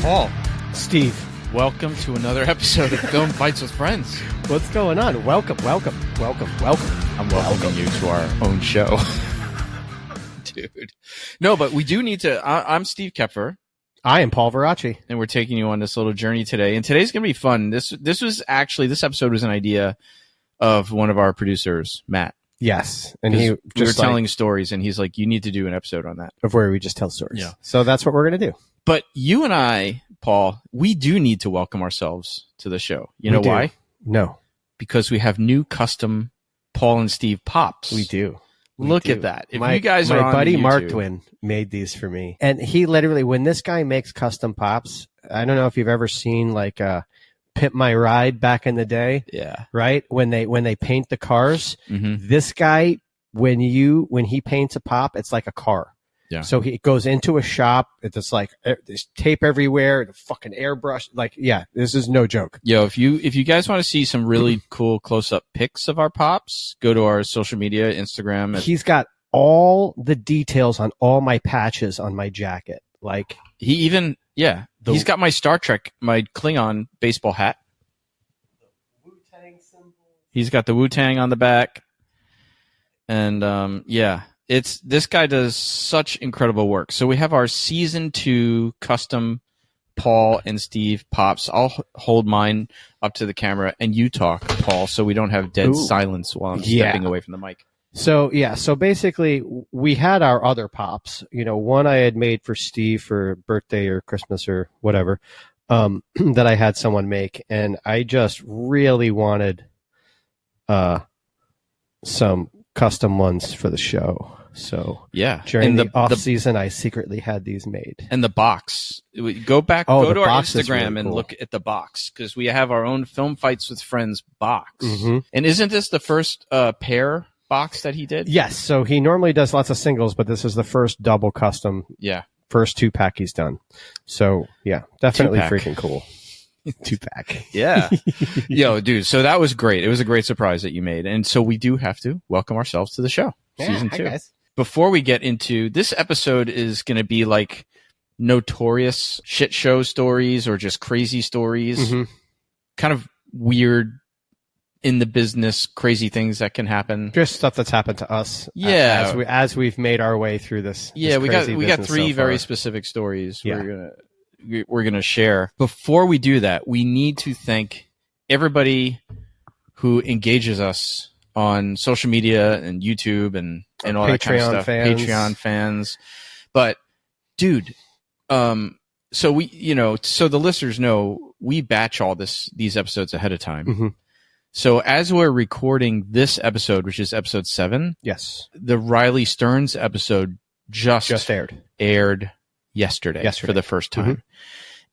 Paul, Steve, welcome to another episode of Film Fights with Friends. what's going on? Welcome. I'm welcoming you to our own show. Dude. No, but we do need to... I'm Steve Koepfer. I am Paul Varacchi. And we're taking you on this little journey today. And today's going to be fun. This episode was an idea of one of our producers, Matt. Yes. And we were telling stories, and he's like, you need to do an episode on that. Of where we just tell stories. Yeah. So that's what we're going to do. But you and I, Paul, we do need to welcome ourselves to the show. You know why? No. Because we have new custom Paul and Steve pops. We do. Look at that. If you guys are my on buddy YouTube, Mark Twin made these for me. And he literally, when this guy makes custom pops, I don't know if you've ever seen like Pimp My Ride back in the day. Yeah. Right? When they paint the cars, Mm-hmm. this guy, when he paints a pop, it's like a car. Yeah. So he goes into a shop. It's like there's tape everywhere, the fucking airbrush. Like, yeah, this is no joke. Yo, if you guys want to see some really cool close-up pics of our pops, go to our social media, Instagram. He's got all the details on all my patches on my jacket. Like He's got my Star Trek, my Klingon baseball hat. The Wu-Tang symbol. He's got the Wu-Tang on the back. And this guy does such incredible work. So we have our season 2 custom Paul and Steve pops. I'll hold mine up to the camera and you talk, Paul, so we don't have dead silence while I'm stepping away from the mic. So basically we had our other pops, one I had made for Steve for birthday or Christmas or whatever, that I had someone make. And I just really wanted, some custom ones for the show. So during the off season, I secretly had these made. And the box, go to our Instagram really and look at the box, because we have our own Film Fights with Friends box. Mm-hmm. And isn't this the first pair box that he did? Yes. So he normally does lots of singles, but this is the first double custom. Yeah. First 2-pack he's done. So yeah, definitely 2-pack. freaking cool. 2-pack. Yeah. Yo, dude. So that was great. It was a great surprise that you made. And so we do have to welcome ourselves to the show. Season 2. Guys. Before we get into this episode is going to be like notorious shit show stories or just crazy stories, kind of weird in the business, crazy things that can happen. Just stuff that's happened to us. Yeah. As we've made our way through this. Yeah. We got 3 very specific stories we're going to share. Before we do that, we need to thank everybody who engages us on social media and YouTube and all that kind of stuff. Patreon fans. But dude, so the listeners know we batch all these episodes ahead of time. Mm-hmm. So as we're recording this episode, which is episode 7, yes, the Riley Stearns episode just aired yesterday for the first time. Mm-hmm.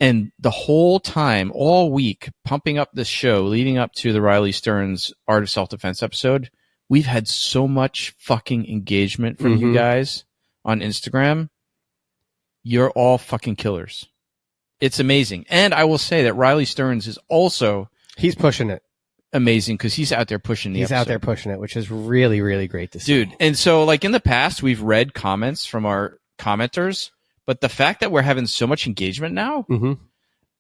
And the whole time, all week, pumping up this show, leading up to the Riley Stearns Art of Self-Defense episode, we've had so much fucking engagement from you guys on Instagram. You're all fucking killers. It's amazing. And I will say that Riley Stearns is also... He's pushing it. Amazing, because he's out there pushing the episode. He's out there pushing it, which is really, really great to see. Dude, and so like in the past, we've read comments from our commenters, but the fact that we're having so much engagement now,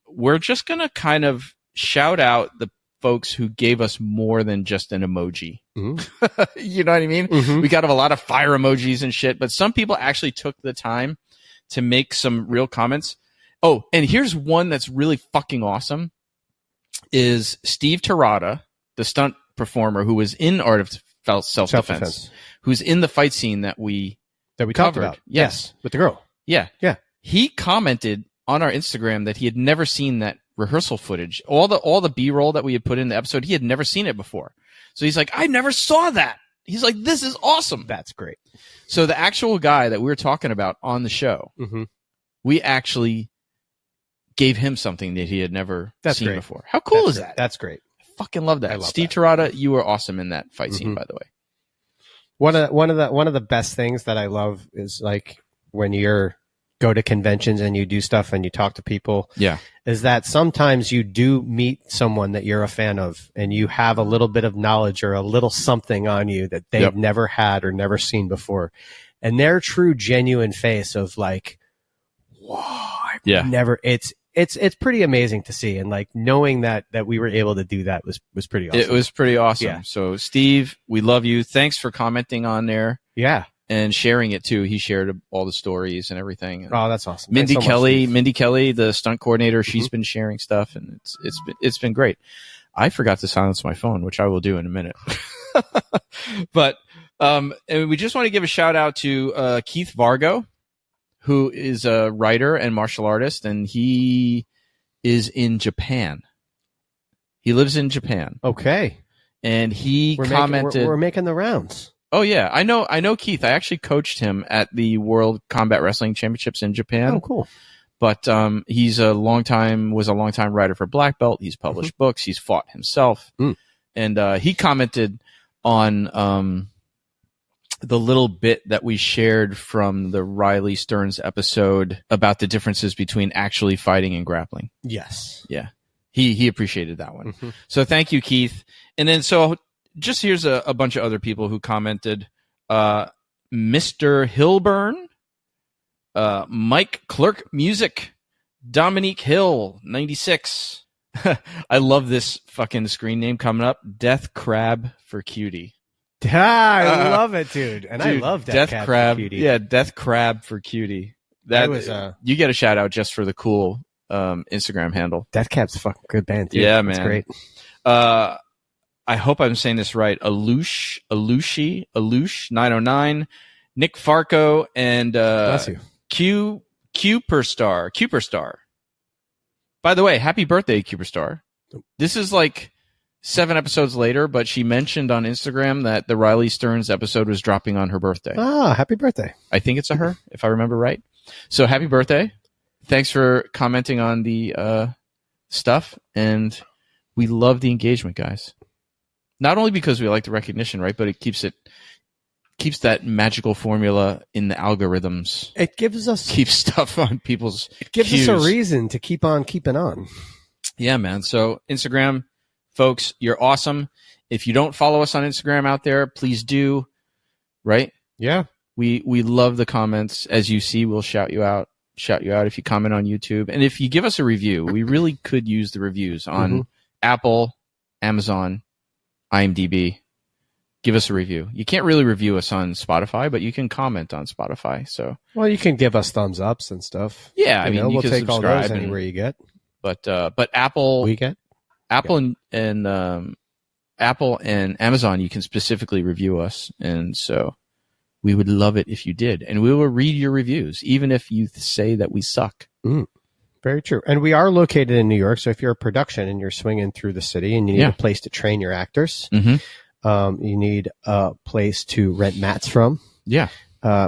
we're just going to kind of shout out the folks who gave us more than just an emoji. Mm-hmm. You know what I mean? Mm-hmm. We got a lot of fire emojis and shit, but some people actually took the time to make some real comments. Oh, and here's one that's really fucking awesome is Steve Tirada, the stunt performer who was in Art of Self-Defense, who's in the fight scene that we talked covered. about. Yes. With the girl. Yeah. Yeah. He commented on our Instagram that he had never seen that rehearsal footage. All the B-roll that we had put in the episode, he had never seen it before. So he's like, I never saw that. He's like, this is awesome. That's great. So the actual guy that we were talking about on the show, we actually gave him something that he had never seen before. How cool is that? That's great. I fucking love that. Steve Tirada, you were awesome in that fight scene, by the way. One of the best things that I love is like when you're go to conventions and you do stuff and you talk to people. Yeah. Is that sometimes you do meet someone that you're a fan of and you have a little bit of knowledge or a little something on you that they've never had or never seen before. And their true genuine face of like, whoa, I've never, it's pretty amazing to see, and like knowing that we were able to do that was pretty awesome. It was pretty awesome. Yeah. So Steve, we love you. Thanks for commenting on there. Yeah. And sharing it too. He shared all the stories and everything. Oh, that's awesome. Mindy Thanks so Kelly, much, Mindy Kelly, the stunt coordinator, she's been sharing stuff, and it's been great. I forgot to silence my phone, which I will do in a minute. But and we just want to give a shout out to Keith Vargo, who is a writer and martial artist, and he is in Japan. He lives in Japan. Okay. And he commented, we're making the rounds. Oh yeah, I know Keith. I actually coached him at the World Combat Wrestling Championships in Japan. Oh, cool. But was a longtime writer for Black Belt. He's published books. He's fought himself. And he commented on the little bit that we shared from the Riley Stearns episode about the differences between actually fighting and grappling. Yes. Yeah. He appreciated that one. So thank you, Keith. And then just here's a bunch of other people who commented. Mr. Hilburn, Mike Clerk Music, Dominique Hill, 96. I love this fucking screen name coming up. Death Crab for Cutie. I love it, dude. And dude, I love Death Crab for Cutie. Yeah, Death Crab for Cutie. That was you get a shout out just for the cool Instagram handle. Death Crab's a fucking good band, dude. Yeah, man. That's great. I hope I'm saying this right. Alush 909, Nick Farco, and bless you. Koepfer Star. By the way, happy birthday, Koepfer Star. This is like 7 episodes later, but she mentioned on Instagram that the Riley Stearns episode was dropping on her birthday. Ah, happy birthday. I think it's a her, if I remember right. So happy birthday. Thanks for commenting on the stuff, and we love the engagement, guys. Not only because we like the recognition, right, but it keeps that magical formula in the algorithms. It gives us keeps stuff on people's. It gives cues. us a reason to keep on keeping on. Yeah, man. So Instagram, folks, you're awesome. If you don't follow us on Instagram out there, please do. Right? Yeah. We love the comments. As you see, we'll shout you out if you comment on YouTube, and if you give us a review. We really could use the reviews on Apple, Amazon, IMDb. Give us a review. You can't really review us on Spotify, but you can comment on Spotify. So, well, you can give us thumbs ups and stuff. Yeah, I mean, we'll take all those and, anywhere you get. But Apple, Apple and Apple and Amazon, you can specifically review us, and so we would love it if you did, and we will read your reviews, even if you say that we suck. Very true. And we are located in New York, so if you're a production and you're swinging through the city and you need a place to train your actors, you need a place to rent mats from. Yeah.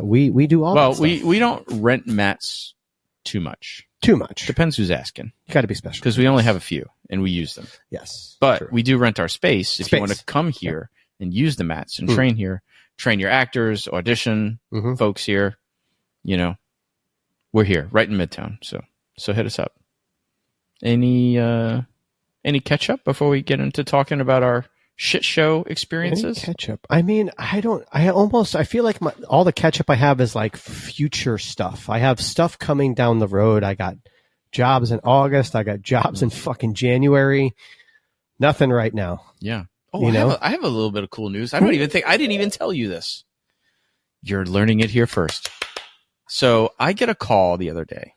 We do all that stuff. We don't rent mats too much. Too much. Depends who's asking. You got to be special. Because we only have a few, and we use them. Yes. But we do rent our space if you want to come here and use the mats and train here, train your actors, audition folks here. You know, we're here right in Midtown, so hit us up. Any catch up before we get into talking about our shit show experiences? Any catch up. I mean, I feel like all the catch up I have is like future stuff. I have stuff coming down the road. I got jobs in August. I got jobs in fucking January. Nothing right now. Yeah. Oh, I have a little bit of cool news. I didn't even tell you this. You're learning it here first. So I get a call the other day.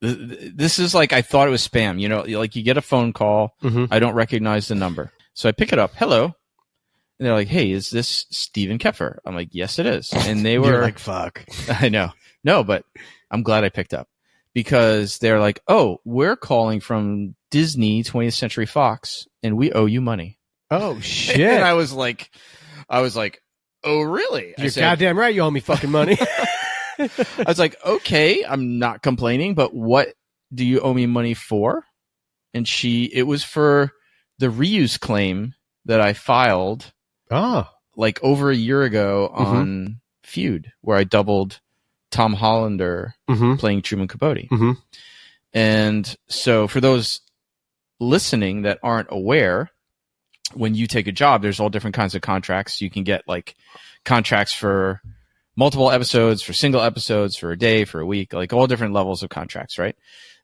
This is like, I thought it was spam. You know, like you get a phone call. I don't recognize the number. So I pick it up. Hello. And they're like, hey, is this Stephen Koepfer? I'm like, yes, it is. And they were You're like, fuck. I know. No, but I'm glad I picked up because they're like, oh, we're calling from Disney 20th Century Fox and we owe you money. Oh, shit. And I was like, oh, really? You're goddamn right. You owe me fucking money. I was like, okay, I'm not complaining, but what do you owe me money for? And it was for the reuse claim that I filed like over a year ago on Feud, where I doubled Tom Hollander playing Truman Capote. And so for those listening that aren't aware, when you take a job, there's all different kinds of contracts. You can get like contracts for multiple episodes, for single episodes, for a day, for a week, like all different levels of contracts, right?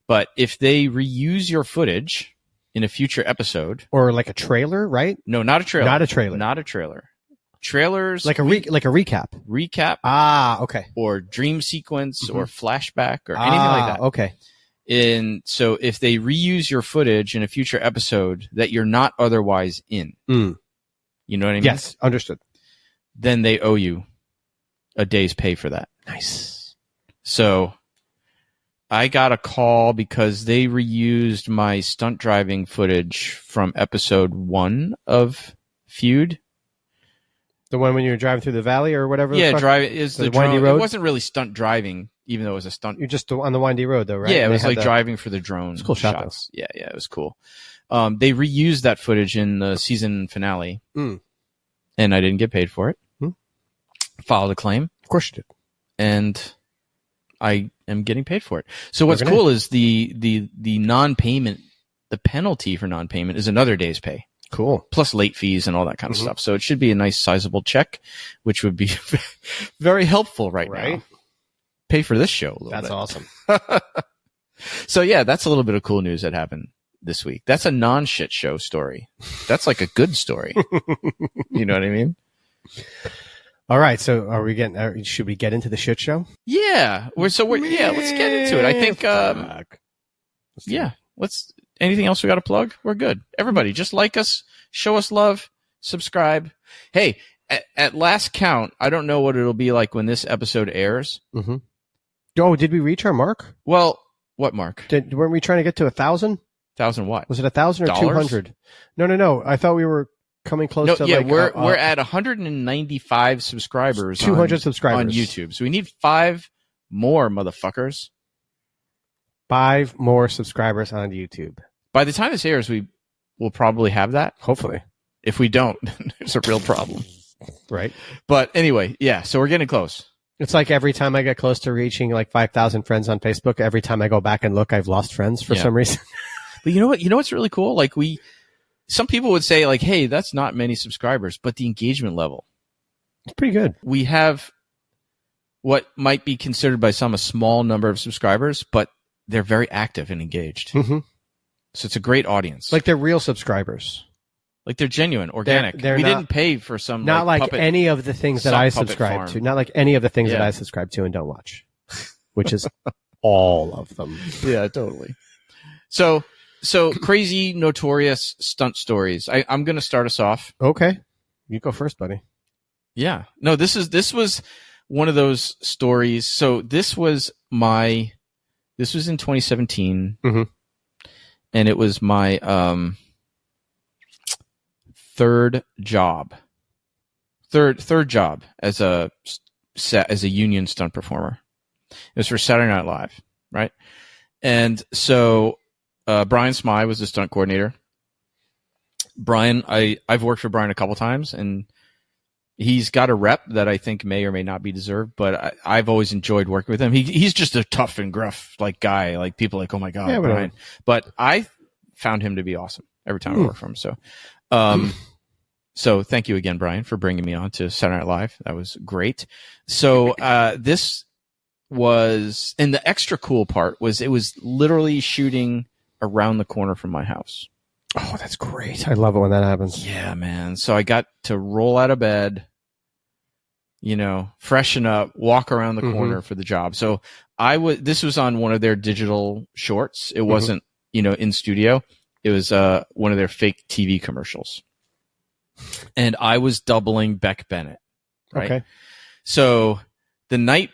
But if they reuse your footage in a future episode, or like a trailer, right? No, not a trailer. Not a trailer. Not a trailer. Trailers, like a recap. Recap. Okay. Or dream sequence or flashback or anything like that. Okay. And so if they reuse your footage in a future episode that you're not otherwise in, you know what I mean? Yes, understood. Then they owe you a day's pay for that. Nice. So I got a call because they reused my stunt driving footage from episode 1 of Feud. The one when you were driving through the valley or whatever? Yeah, driving is the windy drone. road? It wasn't really stunt driving, even though it was a stunt. You're just on the windy road, though, right? Yeah, it was like driving for the drone. It's a cool shot, shots. Yeah, it was cool. They reused that footage in the season finale, and I didn't get paid for it. Filed a claim. Of course you did. And I am getting paid for it. So what's cool is the non-payment, the penalty for non-payment is another day's pay. Cool. Plus late fees and all that kind of stuff. So it should be a nice sizable check, which would be very helpful right now. Pay for this show a little bit. That's awesome. So yeah, that's a little bit of cool news that happened this week. That's a non-shit show story. That's like a good story. You know what I mean? All right. So should we get into the shit show? Yeah. Let's get into it. I think, anything else we got to plug? We're good. Everybody, just like us, show us love, subscribe. Hey, at last count, I don't know what it'll be like when this episode airs. Mm-hmm. Oh, did we reach our mark? Well, what mark? Weren't we trying to get to 1,000? 1,000 what? Was it 1,000 or 200? No. I thought we were coming close to. Yeah, we're at 195 subscribers. 200 subscribers on YouTube. So we need 5 more, motherfuckers. 5 more subscribers on YouTube. By the time this airs, we will probably have that. Hopefully. If we don't, there's a real problem. Right. But anyway, yeah, so we're getting close. It's like every time I get close to reaching like 5,000 friends on Facebook, every time I go back and look, I've lost friends for some reason. But you know what? You know what's really cool? Like some people would say like, hey, that's not many subscribers, but the engagement level. It's pretty good. We have what might be considered by some a small number of subscribers, but they're very active and engaged. Mm-hmm. So it's a great audience. Like they're real subscribers. Like they're genuine, organic. We didn't pay for some. Not like puppet, any of the things that I subscribe to. Not like any of the things that I subscribe to and don't watch, which is all of them. Yeah, totally. So crazy, notorious stunt stories. I'm going to start us off. Okay, you go first, buddy. Yeah. No, this was one of those stories. So this was in 2017, and it was my third job as a union stunt performer. It was for Saturday Night Live, right? And so Brian Smythe was the stunt coordinator. Brian, I've worked for Brian a couple times, and he's got a rep that I think may or may not be deserved, but I've always enjoyed working with him. He's just a tough and gruff guy. Like people like, oh my God, Brian. But I found him to be awesome every time I worked for him. So, so thank you again, Brian, for bringing me on to Saturday Night Live. That was great. So, this was, and the extra cool part was it was literally shooting around the corner from my house. Oh, that's great. I love it when that happens. Yeah, man. So I got to roll out of bed, freshen up, walk around the corner for the job. So this was on one of their digital shorts. It wasn't, in studio. It was, one of their fake TV commercials. And I was doubling Beck Bennett. Right. Okay. So the night,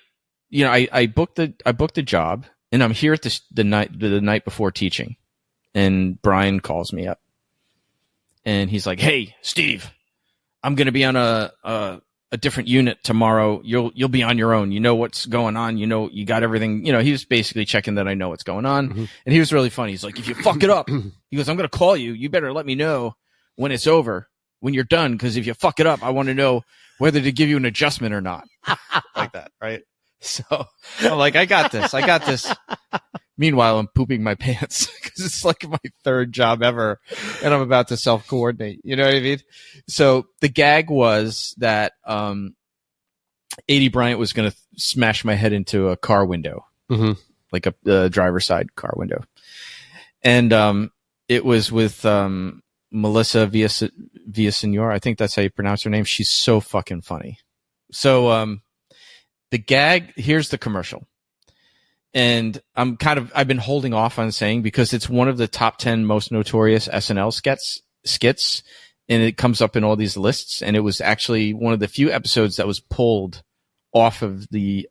I booked the job, and I'm here at the night before teaching. And Brian calls me up, and he's like, "Hey, Steve, I'm going to be on a different unit tomorrow. You'll be on your own. You know what's going on. You got everything. He was basically checking that I know what's going on." And he was really funny. He's like, "If you fuck it up," he goes, "I'm going to call you. You better let me know when it's over, when you're done, because if you fuck it up, I want to know whether to give you an adjustment or not." Like that, right? So I'm like, I got this. Meanwhile, I'm pooping my pants because it's like my third job ever, and I'm about to self-coordinate. You know what I mean? So the gag was that A.D. Bryant was going to smash my head into a car window. like a driver's side car window. And it was with Melissa Villasenor. I think that's how you pronounce her name. She's so fucking funny. So the gag, here's the commercial. And I've been holding off on saying, because it's one of the top 10 most notorious SNL skits, and it comes up in all these lists. And it was actually one of the few episodes that was pulled off of the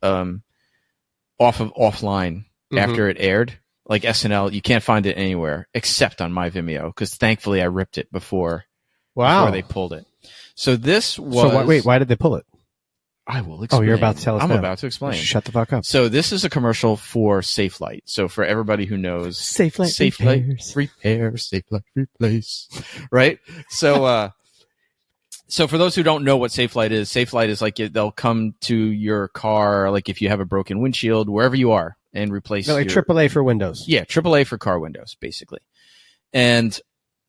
offline after it aired. Like SNL, you can't find it anywhere except on my Vimeo, because thankfully I ripped it before they pulled it. So this was. So why did they pull it? I will explain. Oh, you're about to tell us. I'm now. about to explain. Shut the fuck up. So this is a commercial for Safelite. So for everybody who knows, Safelite repair, Safelite replace, right? So so for those who don't know what Safelite is like they'll come to your car, like if you have a broken windshield, wherever you are, and replace. Like AAA for windows. Yeah, AAA for car windows, basically. And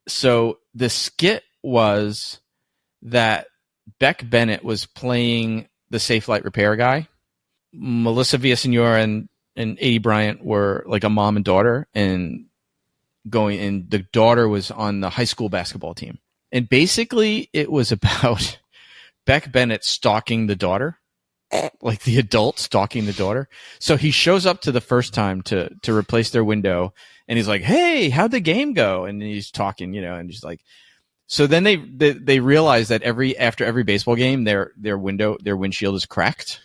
so the skit was that Beck Bennett was playing the Safelite repair guy. Melissa Villasenor and Adie Bryant were like a mom and daughter, and the daughter was on the high school basketball team. And basically it was about Beck Bennett stalking the daughter, like the adult stalking the daughter. So he shows up to the first time to replace their window, and he's like, "Hey, how'd the game go?" And he's talking, and he's like, so then they realize that after every baseball game, their windshield is cracked,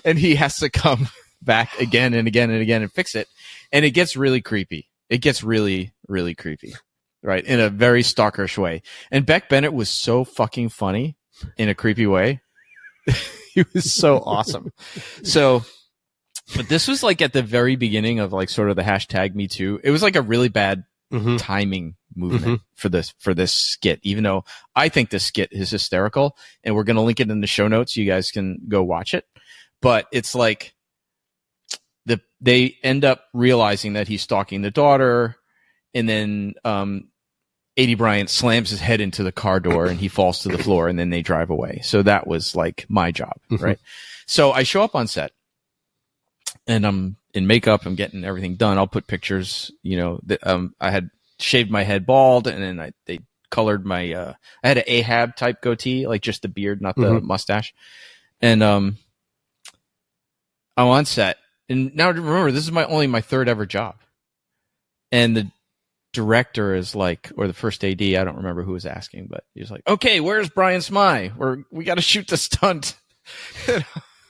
and he has to come back again and again and again and fix it, and it gets really creepy. It gets really, really creepy, right? In a very stalkerish way. And Beck Bennett was so fucking funny in a creepy way. He was so awesome. So, but this was like at the very beginning of like sort of the hashtag Me Too. It was like a really bad timing movement for this skit, even though I think this skit is hysterical, and we're going to link it in the show notes. You guys can go watch it. But it's like they end up realizing that he's stalking the daughter, and then Adie Bryant slams his head into the car door and he falls to the floor, and then they drive away. So that was like my job, right? So I show up on set, and I'm in makeup. I'm getting everything done. I'll put pictures, I had shaved my head bald, and then they colored my, I had an Ahab type goatee, like just the beard, not the mustache. And I'm on set. And now remember, this is only my third ever job. And the director is like, or the first AD, I don't remember who was asking, but he was like, "Okay, where's Brian Smythe? We got to shoot the stunt."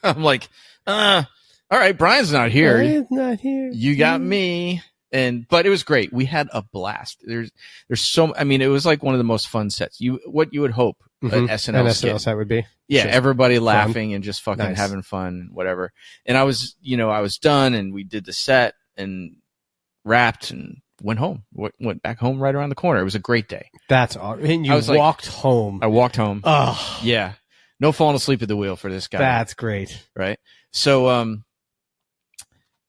I'm like, all right, Brian's not here. Brian's not here. You got me. But it was great. We had a blast. There's so, I mean, it was like one of the most fun sets. What you would hope an SNL set would be. Yeah. Sure. Everybody laughing and just fucking having fun, whatever. And I was done, and we did the set and wrapped and went home, went back home right around the corner. It was a great day. That's awesome. And you walked home. I walked home. Oh, yeah. No falling asleep at the wheel for this guy. That's great. Right. So,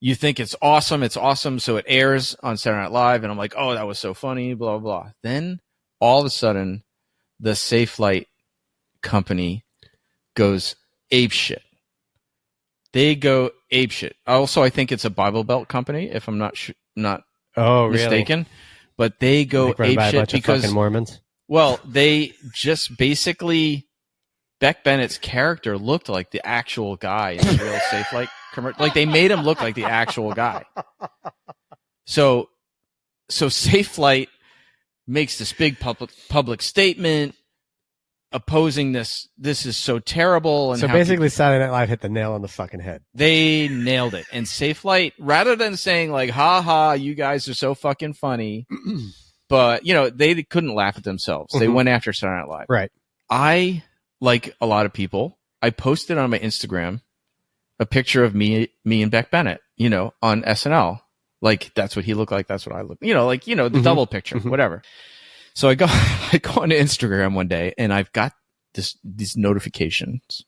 you think it's awesome. It's awesome. So it airs on Saturday Night Live, and I'm like, "Oh, that was so funny, blah, blah, blah." Then all of a sudden, the Safelite company goes apeshit. They go apeshit. Also, I think it's a Bible Belt company, if I'm not mistaken. Really? But they go apeshit because fucking Mormons. Well, they just basically, Beck Bennett's character looked like the actual guy in the real Safelite commercial. Like they made him look like the actual guy. So Safelite makes this big public statement opposing this. This is so terrible. And so basically, Saturday Night Live hit the nail on the fucking head. They nailed it. And Safelite, rather than saying like, "Ha ha, you guys are so fucking funny," but they couldn't laugh at themselves. They went after Saturday Night Live. Right. I, like a lot of people, I posted on my Instagram a picture of me and Beck Bennett, on SNL. Like, that's what he looked like. That's what I look, the double picture, whatever. So I go on Instagram one day, and I've got these notifications.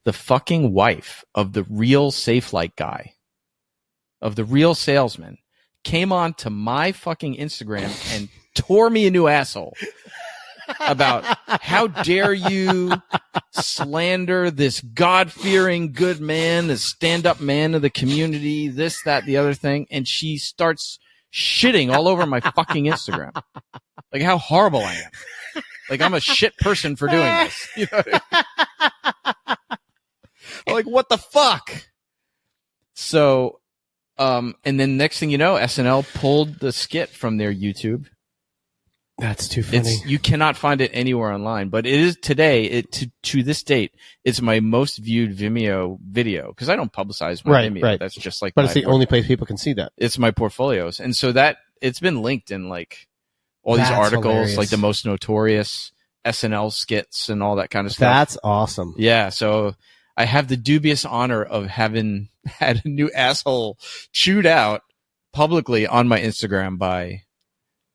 The fucking wife of the real Safelite guy, of the real salesman, came on to my fucking Instagram and tore me a new asshole. about how dare you slander this God-fearing good man, this stand-up man of the community, this, that, the other thing. And she starts shitting all over my fucking Instagram. Like how horrible I am. Like I'm a shit person for doing this. You know what I mean? I'm like, what the fuck? So, and then next thing you know, SNL pulled the skit from their YouTube. That's too funny. You cannot find it anywhere online, but it is today. To this date, it's my most viewed Vimeo video because I don't publicize my Vimeo. Right. That's just like, but it's the only place people can see that. It's my portfolios, and so that it's been linked in like all these articles, hilarious. like the most notorious SNL skits and all that kind of stuff. That's awesome. Yeah, so I have the dubious honor of having had a new asshole chewed out publicly on my Instagram by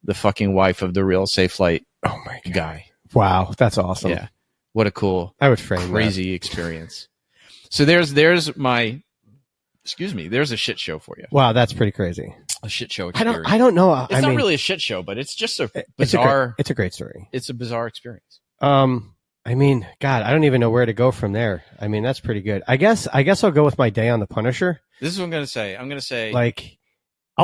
the fucking wife of the real Safe Flight guy. Wow, that's awesome. Yeah. What a cool, I would frame crazy experience. So there's my, there's a shit show for you. Wow, that's pretty crazy. A shit show experience. I don't know. It's not really a shit show, but it's just a bizarre. It's a great story. It's a bizarre experience. I mean, God, I don't even know where to go from there. I mean, that's pretty good. I guess I'll go with my day on the Punisher. This is what I'm going to say. I'm going to say, like,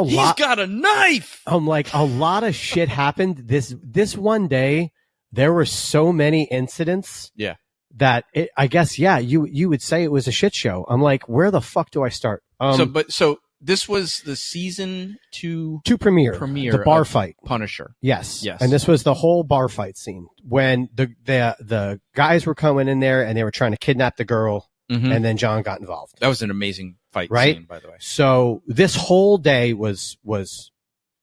he's got a knife. I'm like, a lot of shit happened this one day. There were so many incidents. Yeah. That I guess, yeah, you would say it was a shit show. I'm like, where the fuck do I start? So this was the season two premiere, the bar fight, Punisher. Yes. And this was the whole bar fight scene when the guys were coming in there and they were trying to kidnap the girl, and then John got involved. That was an amazing fight scene, by the way. So this whole day was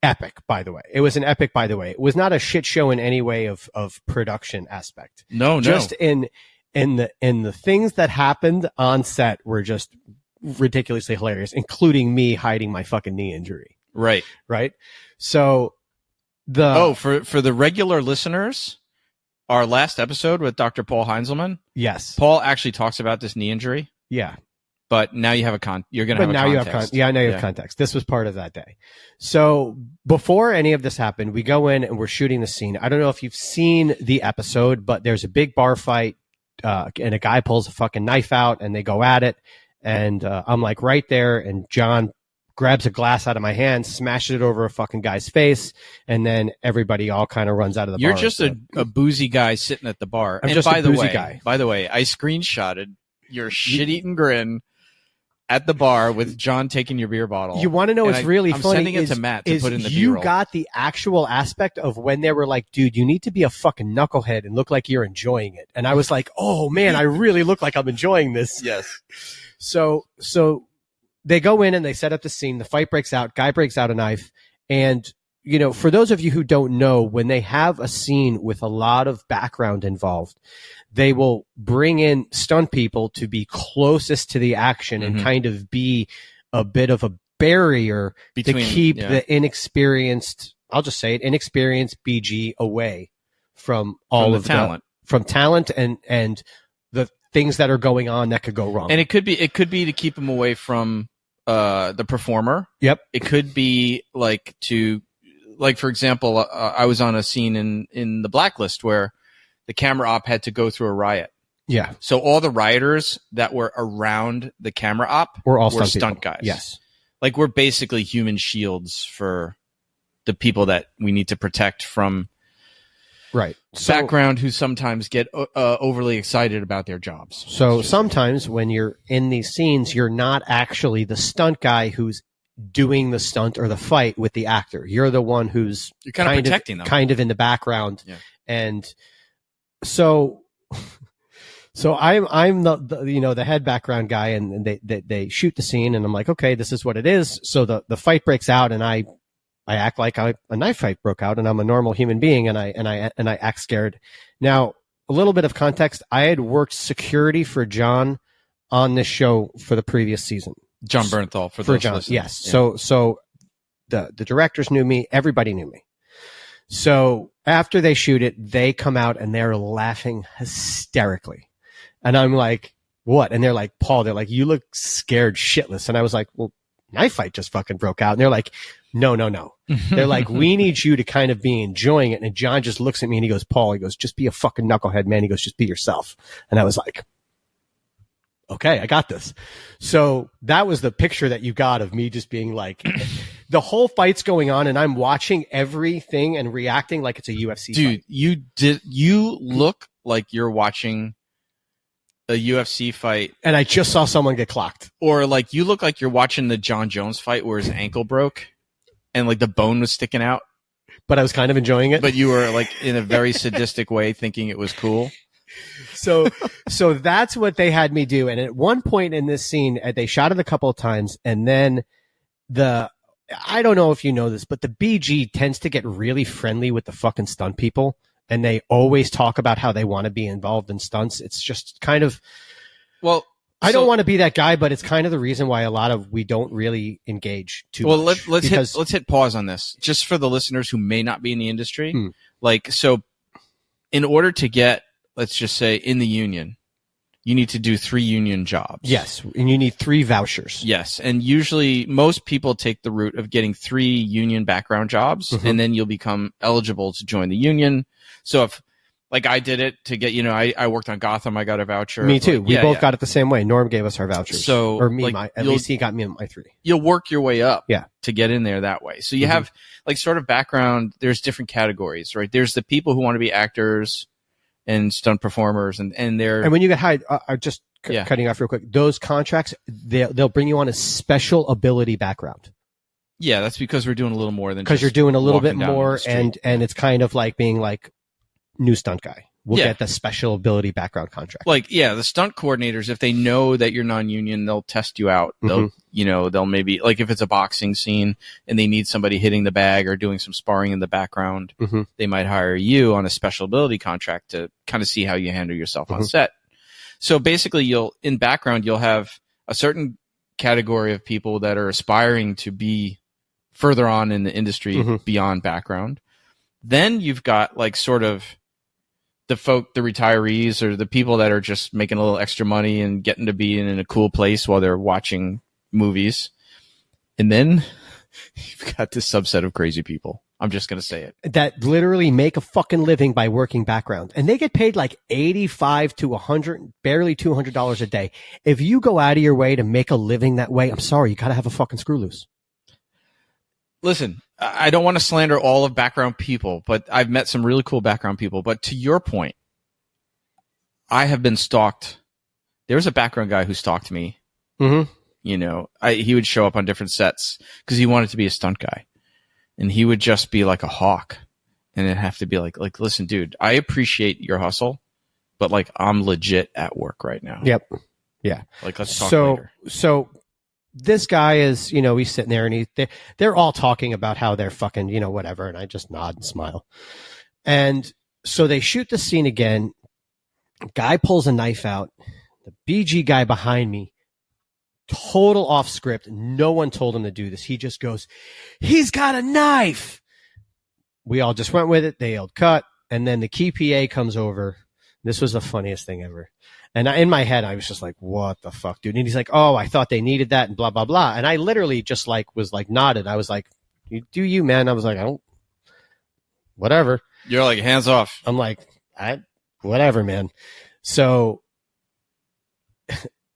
epic, by the way. It was an epic, by the way. It was not a shit show in any way of production aspect. No. Just in the things that happened on set were just ridiculously hilarious, including me hiding my fucking knee injury. Right. So for the regular listeners, our last episode with Dr. Paul Heinzelman. Yes. Paul actually talks about this knee injury. Yeah. But now you have you're going to have a context. Now you have context. This was part of that day. So before any of this happened, we go in and we're shooting the scene. I don't know if you've seen the episode, but there's a big bar fight, and a guy pulls a fucking knife out and they go at it. And I'm like right there, and John grabs a glass out of my hand, smashes it over a fucking guy's face, and then everybody all kind of runs out of the bar. You're just a boozy guy sitting at the bar. I'm just a boozy guy. By the way, I screenshotted your shit-eating grin at the bar with John taking your beer bottle. You want to know what's really funny? I'm sending it to Matt to put in the B-roll. You got the actual aspect of when they were like, dude, you need to be a fucking knucklehead and look like you're enjoying it. And I was like, oh man, I really look like I'm enjoying this. Yes. So they go in and they set up the scene. The fight breaks out. Guy breaks out a knife. And, you know, for those of you who don't know, when they have a scene with a lot of background involved, they will bring in stunt people to be closest to the action and kind of be a bit of a barrier to keep the inexperienced, I'll just say it, inexperienced BG away from all of the talent, from talent and the things that are going on that could go wrong. And it could be to keep them away from the performer. Yep. It could be for example, I was on a scene in The Blacklist where the camera op had to go through a riot. Yeah. So all the rioters that were around the camera op were stunt guys. Yes. Like we're basically human shields for the people that we need to protect from background who sometimes get overly excited about their jobs. So sometimes when you're in these scenes, you're not actually the stunt guy who's doing the stunt or the fight with the actor. You're the one who's you're kind of protecting them, kind of in the background. Yeah. And so I'm the head background guy, and they shoot the scene, and I'm like, okay, this is what it is. So the fight breaks out, and I act like a knife fight broke out, and I'm a normal human being, and I act scared. Now, a little bit of context: I had worked security for John on this show for the previous season. John Bernthal for John, listeners. yes. Yeah. So the directors knew me, everybody knew me. So after they shoot it, they come out and they're laughing hysterically. And I'm like, what? And they're like, Paul, you look scared shitless. And I was like, well, knife fight just fucking broke out. And they're like, No. They're like, we need you to kind of be enjoying it. And John just looks at me and he goes, Paul, he goes, just be a fucking knucklehead, man. He goes, just be yourself. And I was like, okay, I got this. So that was the picture that you got of me just being like, the whole fight's going on and I'm watching everything and reacting like it's a UFC fight. Dude, you look like you're watching a UFC fight. And I just saw someone get clocked. Or like you look like you're watching the John Jones fight where his ankle broke and like the bone was sticking out. But I was kind of enjoying it. But you were like in a very sadistic way thinking it was cool. So that's what they had me do. And at one point in this scene, they shot it a couple of times. And then I don't know if you know this, but the BG tends to get really friendly with the fucking stunt people. And they always talk about how they want to be involved in stunts. It's just kind of, well, I don't want to be that guy, but it's kind of the reason why we don't really engage too much. Well, let's hit pause on this just for the listeners who may not be in the industry. Like, so in order to get, let's just say in the union, you need to do 3 union jobs. Yes. And you need 3 vouchers. Yes. And usually most people take the route of getting 3 union background jobs and then you'll become eligible to join the union. So if like I did it to get, I worked on Gotham. I got a voucher. Me too. We both got it the same way. Norm gave us our vouchers. So or me, like, at least he got me my 3. You'll work your way up to get in there that way. So you have like sort of background. There's different categories, right? There's the people who want to be actors and stunt performers and when you get hired, cutting off real quick, those contracts, they'll bring you on a special ability background. Yeah, that's because we're doing a little more than because you're doing a little bit more and it's kind of like being like new stunt guy. We'll get the special ability background contract. Like, the stunt coordinators, if they know that you're non-union, they'll test you out. They'll, they'll maybe, like if it's a boxing scene and they need somebody hitting the bag or doing some sparring in the background, they might hire you on a special ability contract to kind of see how you handle yourself on set. So basically in background, you'll have a certain category of people that are aspiring to be further on in the industry beyond background. Then you've got like sort of the retirees or the people that are just making a little extra money and getting to be in a cool place while they're watching movies. And then you've got this subset of crazy people. I'm just going to say it. That literally make a fucking living by working background. And they get paid like $85 to $100, barely $200 a day. If you go out of your way to make a living that way, I'm sorry, you got to have a fucking screw loose. Listen, I don't want to slander all of background people, but I've met some really cool background people. But to your point, I have been stalked. There was a background guy who stalked me. He would show up on different sets because he wanted to be a stunt guy. And he would just be like a hawk. And it'd have to be like, listen, dude, I appreciate your hustle, but like I'm legit at work right now. Yep. Yeah. Like, let's talk later. So this guy is, he's sitting there and they're all talking about how they're fucking, whatever. And I just nod and smile. And so they shoot the scene again. Guy pulls a knife out. The BG guy behind me, total off script. No one told him to do this. He just goes, he's got a knife. We all just went with it. They yelled cut. And then the key PA comes over. This was the funniest thing ever. And in my head, I was just like, what the fuck, dude? And he's like, oh, I thought they needed that and blah, blah, blah. And I literally just was nodded. I was like, you do you, man. I was like, whatever. You're like, hands off. I'm like, whatever, man. So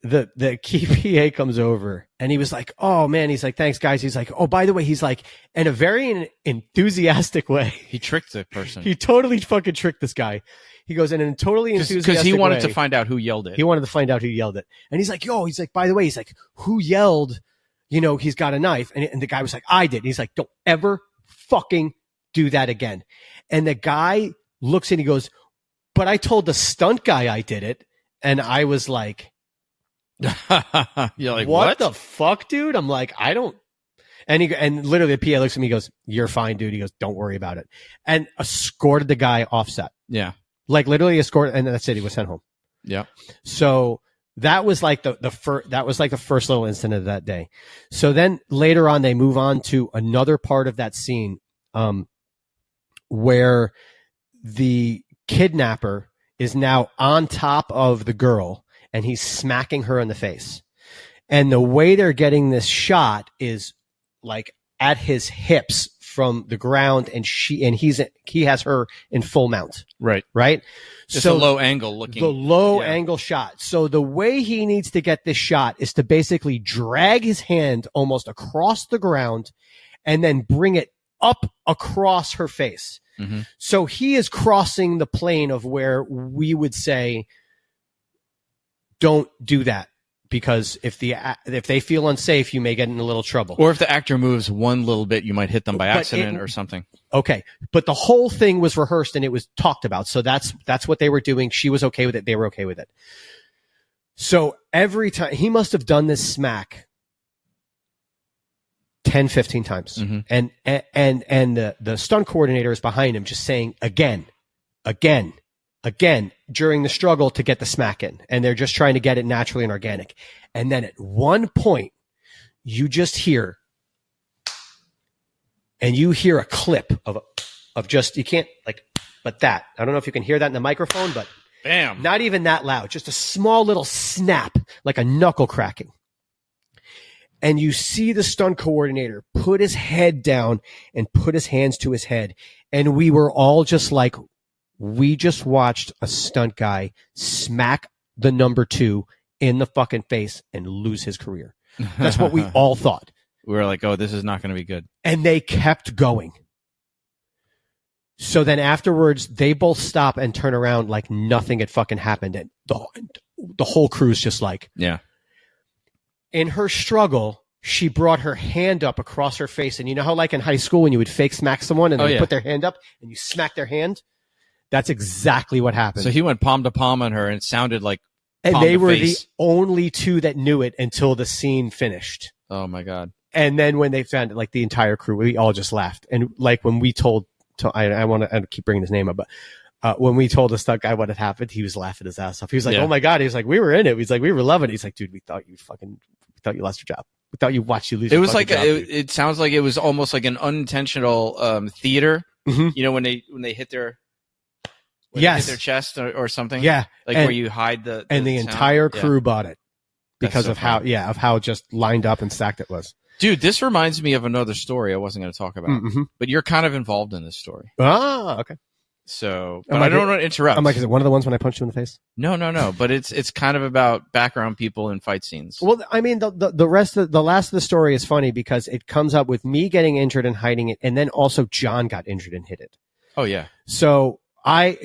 the key PA comes over and he was like, oh man, he's like, thanks guys. He's like, oh, by the way, he's like, in a very enthusiastic way. He tricked the person. He totally fucking tricked this guy. He goes in a totally enthusiastic way. Because he wanted to find out who yelled it. He wanted to find out who yelled it. And he's like, by the way, he's like, who yelled, he's got a knife. And the guy was like, I did. And he's like, don't ever fucking do that again. And the guy looks and he goes, but I told the stunt guy I did it. And I was like, you're like, what the fuck, dude? I'm like, I don't. And literally the PA looks at me and goes, you're fine, dude. He goes, don't worry about it. And escorted the guy off set. Yeah. Like literally escorted, and that's it. He was sent home. Yeah. So that was like the first little incident of that day. So then later on, they move on to another part of that scene, where the kidnapper is now on top of the girl and he's smacking her in the face. And the way they're getting this shot is like at his hips from the ground, and he has her in full mount. Right. Just So a low angle looking. The low angle shot. So the way he needs to get this shot is to basically drag his hand almost across the ground and then bring it up across her face. Mm-hmm. So he is crossing the plane of where we would say, don't do that, because if they feel unsafe, you may get in a little trouble. Or if the actor moves one little bit, you might hit them by accident or something. Okay. But the whole thing was rehearsed and it was talked about. So that's what they were doing. She was okay with it. They were okay with it. So every time he must have done this smack 10, 15 times. Mm-hmm. And the stunt coordinator is behind him just saying again during the struggle to get the smack in. And they're just trying to get it naturally and organic. And then at one point you just hear, and you hear a clip of just, you can't but that, I don't know if you can hear that in the microphone, but bam, not even that loud, just a small little snap, like a knuckle cracking. And you see the stunt coordinator put his head down and put his hands to his head. And we were all just like, we just watched a stunt guy smack the number 2 in the fucking face and lose his career. That's what we all thought. We were like, oh, this is not going to be good. And they kept going. So then afterwards, they both stop and turn around like nothing had fucking happened. And the whole crew's just like, yeah. In her struggle, she brought her hand up across her face. And you know how like in high school when you would fake smack someone and they put their hand up and you smack their hand? That's exactly what happened. So he went palm to palm on her and it sounded like and palm they to were face. The only 2 that knew it until the scene finished. Oh my God. And then when they found it, like the entire crew, we all just laughed. And like when we told, I want to keep bringing his name up, but when we told the stunt guy what had happened, he was laughing his ass off. He was like, oh my God. He was like, we were in it. He's like, we were loving it. He's like, dude, we thought you lost your job. We thought you watched you lose your job. It sounds like it was almost like an unintentional theater. Mm-hmm. You know, when they hit their, they hit their chest or something. Yeah. Like where you hide the entire crew bought it because so of how just lined up and stacked it was. Dude, this reminds me of another story I wasn't going to talk about, but you're kind of involved in this story. Ah, okay. So, but I don't want to interrupt. I'm like, is it one of the ones when I punched you in the face? No. But it's kind of about background people in fight scenes. Well, I mean, the last of the story is funny because it comes up with me getting injured and hiding it, and then also John got injured and hid it. Oh yeah. So I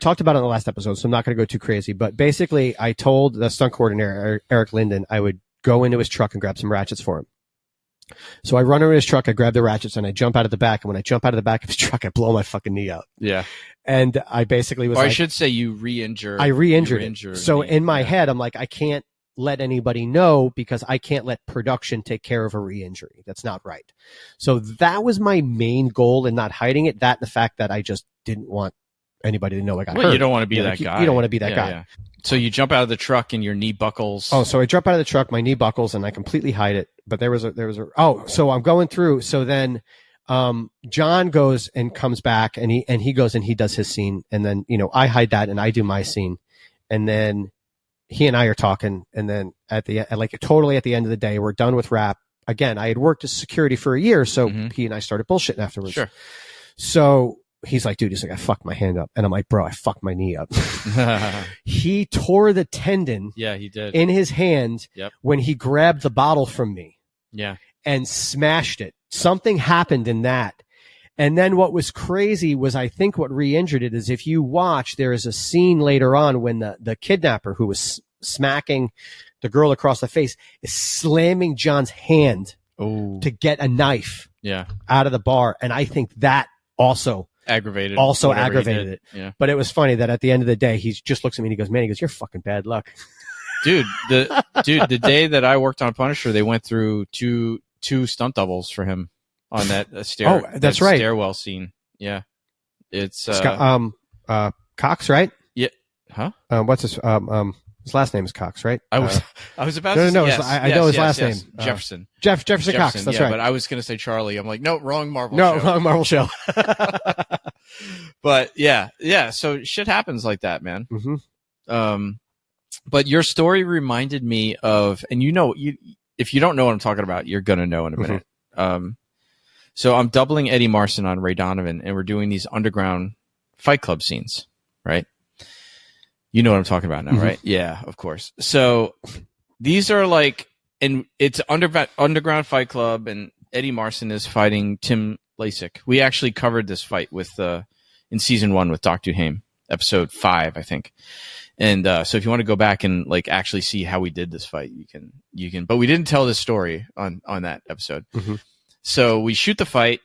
talked about it in the last episode, so I'm not going to go too crazy. But basically, I told the stunt coordinator Eric Linden I would go into his truck and grab some ratchets for him. So I run over his truck, I grab the ratchets, and I jump out of the back. And when I jump out of the back of his truck, I blow my fucking knee out. Yeah. And I basically was I should say you re-injured. I re-injured it. So in my head, I'm like, I can't let anybody know because I can't let production take care of a re-injury. That's not right. So that was my main goal in not hiding it. That and the fact that I just didn't want anybody to know I got hurt. You don't want to be that guy. You don't want to be that guy. Yeah. So you jump out of the truck and your knee buckles. Oh, so I jump out of the truck, my knee buckles, and I completely hide it. But so I'm going through. So then, John goes and comes back and he goes and he does his scene. And then, I hide that and I do my scene. And then he and I are talking. And then totally at the end of the day, we're done with rap. Again, I had worked as security for a year. So he and I started bullshitting afterwards. Sure. So he's like, dude, I fucked my hand up. And I'm like, bro, I fucked my knee up. He tore the tendon. Yeah, he did. In his hand when he grabbed the bottle from me. Yeah. And smashed it. Something happened in that. And then what was crazy was I think what re-injured it is if you watch, there is a scene later on when the kidnapper who was smacking the girl across the face is slamming John's hand to get a knife out of the bar. And I think that also aggravated it. Yeah. But it was funny that at the end of the day, he just looks at me and he goes, man, you're fucking bad luck. Dude, the day that I worked on Punisher, they went through two stunt doubles for him on that stairwell scene. Yeah. It's Cox, right? Yeah. Huh? What's his last name is Cox, right? I was about to say no. I know his last name. Jefferson. Jefferson Cox. That's right. But I was going to say Charlie. I'm like, no, wrong Marvel show. No, wrong Marvel show. But yeah. So shit happens like that, man. Mm-hmm. But your story reminded me of, and if you don't know what I'm talking about, you're going to know in a minute. So I'm doubling Eddie Marsan on Ray Donovan, and we're doing these underground Fight Club scenes, right? You know what I'm talking about now, right? Yeah, of course. So these are like, and it's underground Fight Club, and Eddie Marsan is fighting Tim Lasik. We actually covered this fight with in season 1 with Dr. Duhame, episode 5, I think. And so if you want to go back and like actually see how we did this fight, you can. But we didn't tell this story on that episode. So we shoot the fight,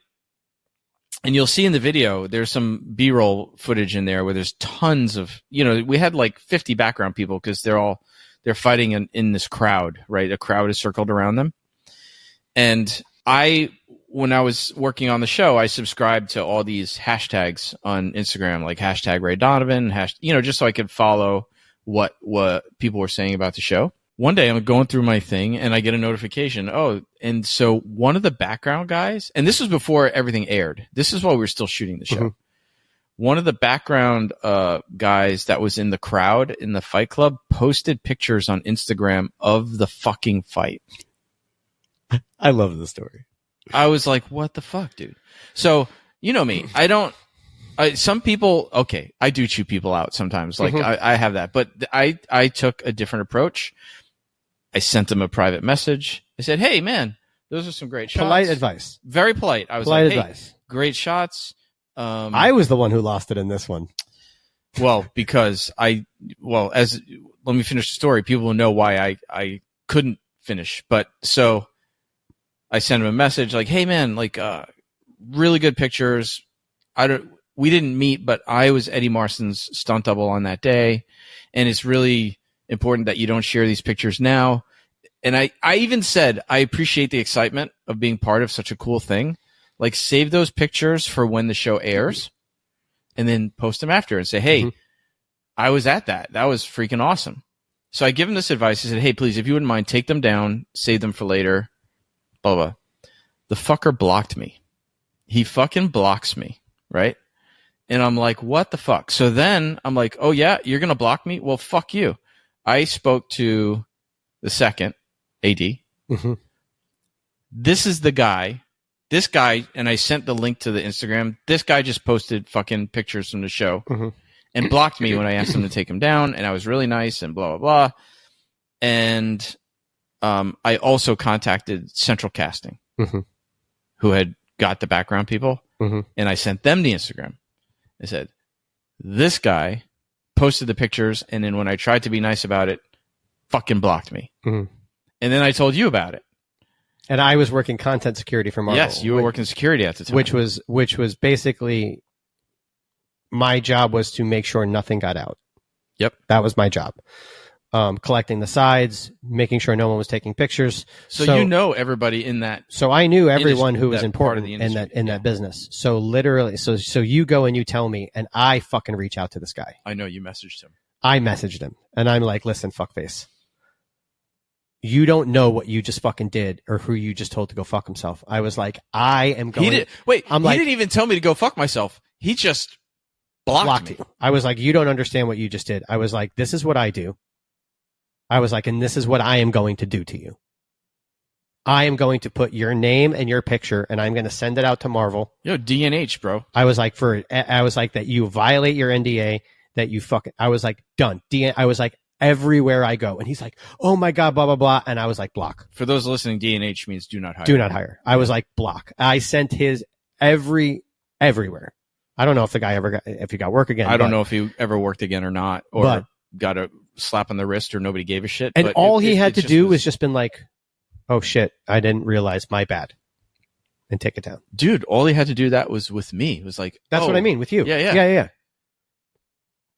and you'll see in the video there's some B-roll footage in there where there's tons of, we had like 50 background people because they're fighting in this crowd, right? A crowd is circled around them. And when I was working on the show, I subscribed to all these hashtags on Instagram, like hashtag Ray Donovan, just so I could follow what people were saying about the show. One day I'm going through my thing and I get a notification. Oh, and so one of the background guys, and this was before everything aired. This is while we were still shooting the show. One of the background guys that was in the crowd in the Fight Club posted pictures on Instagram of the fucking fight. I love the story. I was like, what the fuck, dude? So, you know me. Some people, okay, I do chew people out sometimes. Like, I have that. But I took a different approach. I sent them a private message. I said, hey, man, those are some great shots. Polite advice. Very polite. I was polite like, advice. Hey, great shots. I was the one who lost it in this one. Well, because let me finish the story. People will know why I couldn't finish. But so I sent him a message like, hey, man, like, really good pictures. We didn't meet, but I was Eddie Marsan's stunt double on that day. And it's really important that you don't share these pictures now. And I even said, I appreciate the excitement of being part of such a cool thing. Like, save those pictures for when the show airs and then post them after and say, hey, I was at that. That was freaking awesome. So I give him this advice. I said, hey, please, if you wouldn't mind, take them down, save them for later, blah, blah. The fucker blocked me. He fucking blocks me, right? And I'm like, what the fuck? So then I'm like, oh, yeah, you're going to block me? Well, fuck you. I spoke to the second AD. This is the guy. This guy, and I sent the link to the Instagram. This guy just posted fucking pictures from the show and blocked me when I asked him to take him down. And I was really nice and blah, blah, blah. And I also contacted Central Casting, who had got the background people. And I sent them the Instagram. I said, this guy posted the pictures, and then when I tried to be nice about it, fucking blocked me. And then I told you about it. And I was working content security for Marvel. Yes, you were working security at the time. Which was basically my job was to make sure nothing got out. Yep. That was my job. Collecting the sides, making sure no one was taking pictures. So you know everybody in that. So I knew everyone who was important in that business. So literally, so you go and you tell me, and I fucking reach out to this guy. I know you messaged him. I messaged him, and I'm like, listen, fuckface. You don't know what you just fucking did or who you just told to go fuck himself. I was like, I am going. He didn't even tell me to go fuck myself. He just blocked me. You. I was like, you don't understand what you just did. I was like, this is what I do. I was like, and this is what I am going to do to you. I am going to put your name and your picture, and I'm going to send it out to Marvel. Yo, DNH, bro. I was like, that you violate your NDA, that you fucking. I was like, done. I was like, everywhere I go, and he's like, oh my god, blah blah blah, and I was like, block. For those listening, DNH means do not hire. Do not hire. I was like, block. I sent his everywhere. I don't know if the guy if he got work again. I don't know if he ever worked again or not, or got a slap on the wrist, or nobody gave a shit. And all he had to do was just been like, oh shit, I didn't realize, my bad, and take it down. Dude, all he had to do that was with me. It was like, that's what I mean with you. Yeah.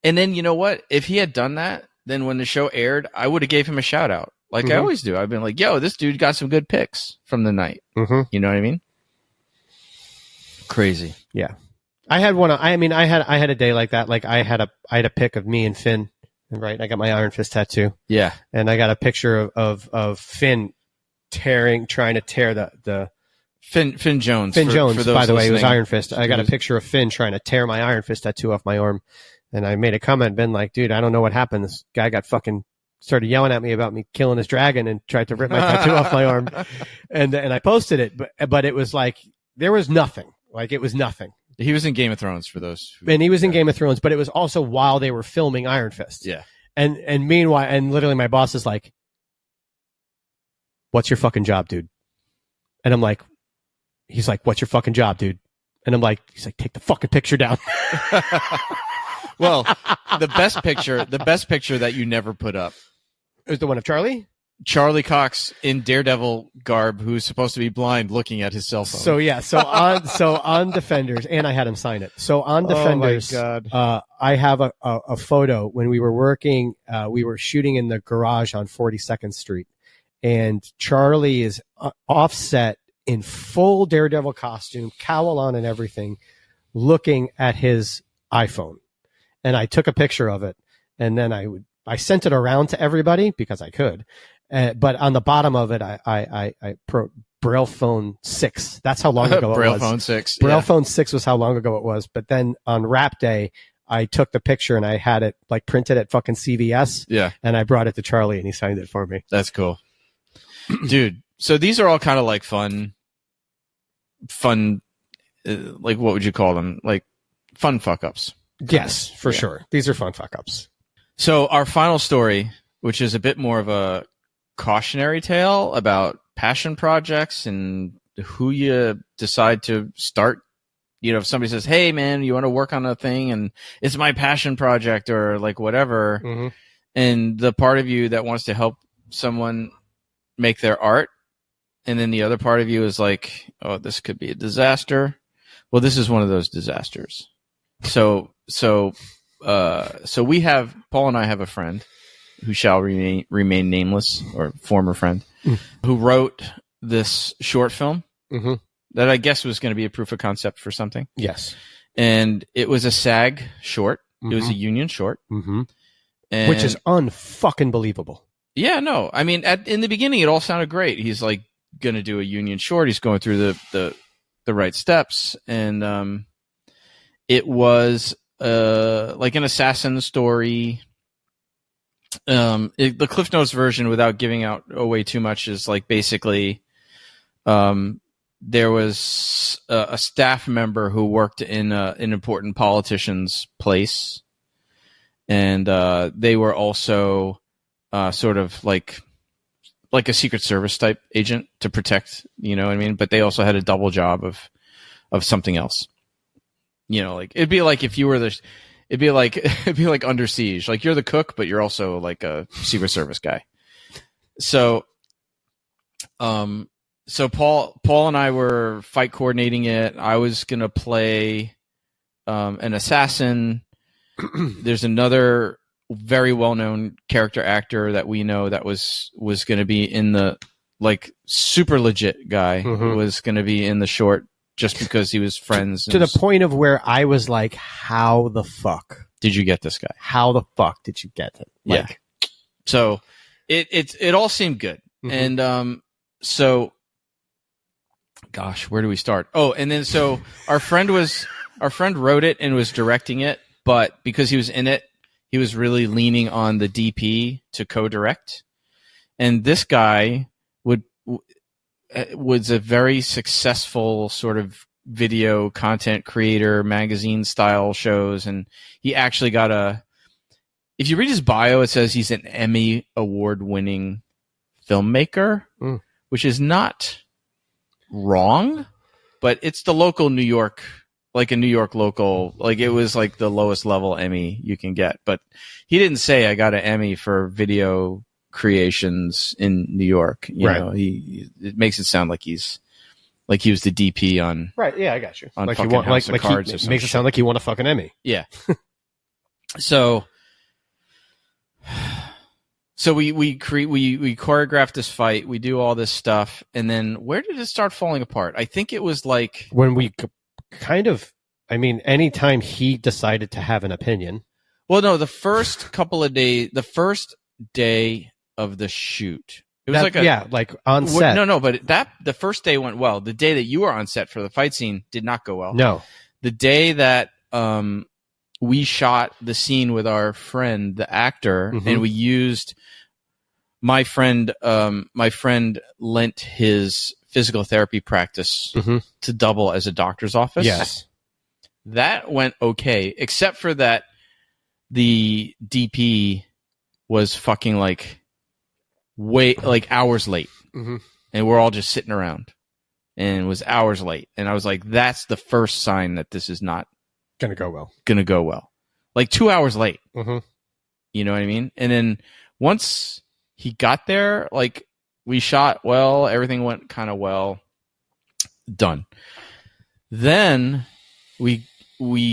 And then you know what? If he had done that, then when the show aired, I would have gave him a shout out, like I always do. I've been like, yo, this dude got some good pics from the night. You know what I mean? Crazy. Yeah. I had one. I had a day like that. Like I had a pic of me and Finn. Right, I got my Iron Fist tattoo. Yeah, and I got a picture of Finn trying to tear the Finn Jones. Finn Jones, by the way, it was Iron Fist. I got a picture of Finn trying to tear my Iron Fist tattoo off my arm, and I made a comment, been like, dude, I don't know what happened. This guy got fucking started yelling at me about me killing his dragon and tried to rip my tattoo off my arm, and I posted it, but it was like there was nothing. Like, it was nothing. He was in Game of Thrones for those. And he was in Game of Thrones, but it was also while they were filming Iron Fist. Yeah. And meanwhile, and literally my boss is like, what's your fucking job, dude? And I'm like, he's like, what's your fucking job, dude? And I'm like, he's like, take the fucking picture down. Well, the best picture that you never put up is the one of Charlie Cox in Daredevil garb, who's supposed to be blind, looking at his cell phone. So on Defenders, and I had him sign it. So on Defenders, I have a photo when we were working. We were shooting in the garage on 42nd Street, and Charlie is offset in full Daredevil costume, cowl on and everything, looking at his iPhone. And I took a picture of it, and then I sent it around to everybody because I could. But on the bottom of it, I Braille Phone 6. That's how long ago it Braille was. Phone 6. Braille Phone 6 was how long ago it was. But then on Wrap Day, I took the picture and I had it like printed at fucking CVS. Yeah. And I brought it to Charlie and he signed it for me. That's cool. Dude, so these are all kind of like fun, like what would you call them? Like fun fuck-ups. Yes, for sure. These are fun fuck-ups. So our final story, which is a bit more of a cautionary tale about passion projects and who you decide to start. You know, if somebody says, hey man, you want to work on a thing and it's my passion project or like whatever. Mm-hmm. And the part of you that wants to help someone make their art. And then the other part of you is like, oh, this could be a disaster. Well, this is one of those disasters. So we have, Paul and I have a friend who shall remain nameless, or former friend, who wrote this short film that I guess was going to be a proof of concept for something. Yes. And it was a SAG short. It was a union short. And which is unfucking believable. Yeah, no. I mean, in the beginning, it all sounded great. He's like going to do a union short. He's going through the right steps. And it was like an assassin story. The Cliff Notes version, without giving out away too much, is like basically there was a staff member who worked in an important politician's place, and they were also sort of like a Secret Service type agent to protect, you know what I mean? But they also had a double job of something else. You know, like it'd be like if you were it'd be like Under Siege. Like you're the cook, but you're also like a Secret Service guy. So Paul and I were fight coordinating it. I was gonna play an assassin. There's another very well-known character actor that we know that was going to be in the, like, super legit guy who was going to be in the short just because he was friends. To the point of where I was like, how the fuck did you get this guy? How the fuck did you get it? Like, yeah. So it all seemed good. And so, gosh, where do we start? Oh, and then so our friend wrote it and was directing it, but because he was in it, he was really leaning on the DP to co-direct. And this guy was a very successful sort of video content creator, magazine style shows. And he actually got if you read his bio, it says he's an Emmy award winning filmmaker, which is not wrong, but it's the local New York, like a New York local, like it was like the lowest level Emmy you can get. But he didn't say I got an Emmy for video creations in New York. You know, it makes it sound like he was the DP on. Right. Yeah, I got you. On like fucking you want, House like, of Cards or something. Makes it sound like he won a fucking Emmy. Yeah. So we choreographed this fight. We do all this stuff, and then where did it start falling apart? I think it was like when we kind of. I mean, anytime he decided to have an opinion. Well, no, the first couple of days, the first day of the shoot, it was like on set. No, but the first day went well. The day that you were on set for the fight scene did not go well. No, the day that we shot the scene with our friend, the actor, and we used my friend lent his physical therapy practice to double as a doctor's office. Yes. That went okay, except for that the DP was fucking like hours late. And we're all just sitting around, and it was hours late. And I was like, that's the first sign that this is not going to go well. Like 2 hours late. You know what I mean? And then once he got there, like, we shot well, everything went kind of well, done. Then we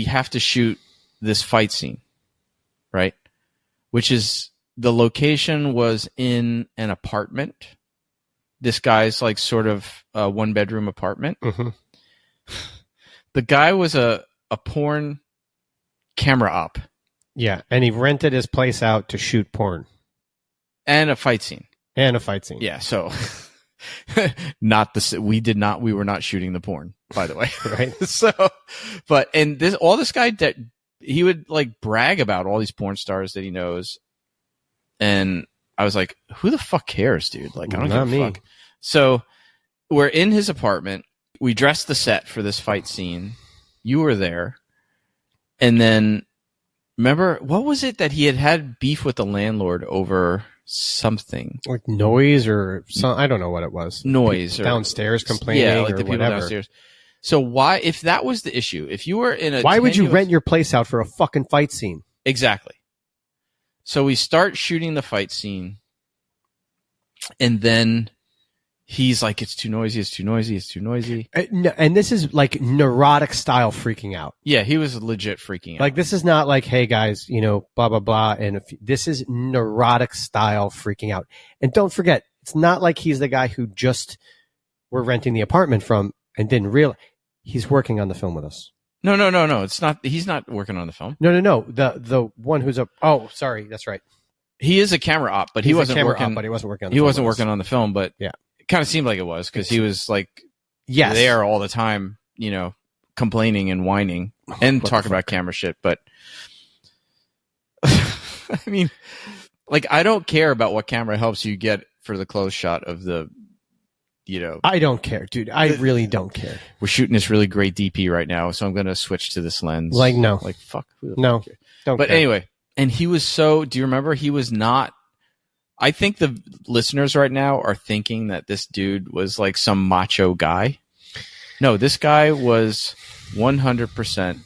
have to shoot this fight scene, right? Which is, the location was in an apartment. This guy's like sort of a 1-bedroom apartment. The guy was a porn camera op. Yeah, and he rented his place out to shoot porn. And a fight scene. Yeah, so we were not shooting the porn, by the way. Right. So, but, and this guy that he would like brag about all these porn stars that he knows. And I was like, who the fuck cares, dude? Like, I don't give a fuck. So we're in his apartment. We dressed the set for this fight scene. You were there. And then, remember, what was it that he had beef with the landlord over something? Like noise or some, I don't know what it was. Noise. Downstairs complaining, yeah, like or the people whatever. downstairs. So why, if that was the issue, if you were in a... Why would you rent your place out for a fucking fight scene? Exactly. So we start shooting the fight scene, and then he's like, it's too noisy, it's too noisy, it's too noisy. And this is like neurotic style freaking out. Yeah, he was legit freaking out. Like, this is not like, hey guys, blah, blah, blah. And this is neurotic style freaking out. And don't forget, it's not like he's the guy who just we're renting the apartment from and didn't realize. He's working on the film with us. No. It's not. He's not working on the film. No. The one who's sorry, that's right. He is a camera op, but he wasn't working. But he wasn't working on. He wasn't working on the film, but yeah, it kind of seemed like it was, because he was like, yes, there all the time, complaining and whining and talking about camera shit. But I mean, like, I don't care about what camera helps you get for the close shot of the. I don't care, dude. I really don't care. We're shooting this really great DP right now, so I'm going to switch to this lens. Like, no. Like, fuck. No, don't But care. anyway, and he was so, do you remember? He was not, I think the listeners right now are thinking that this dude was like some macho guy. No, this guy was 100%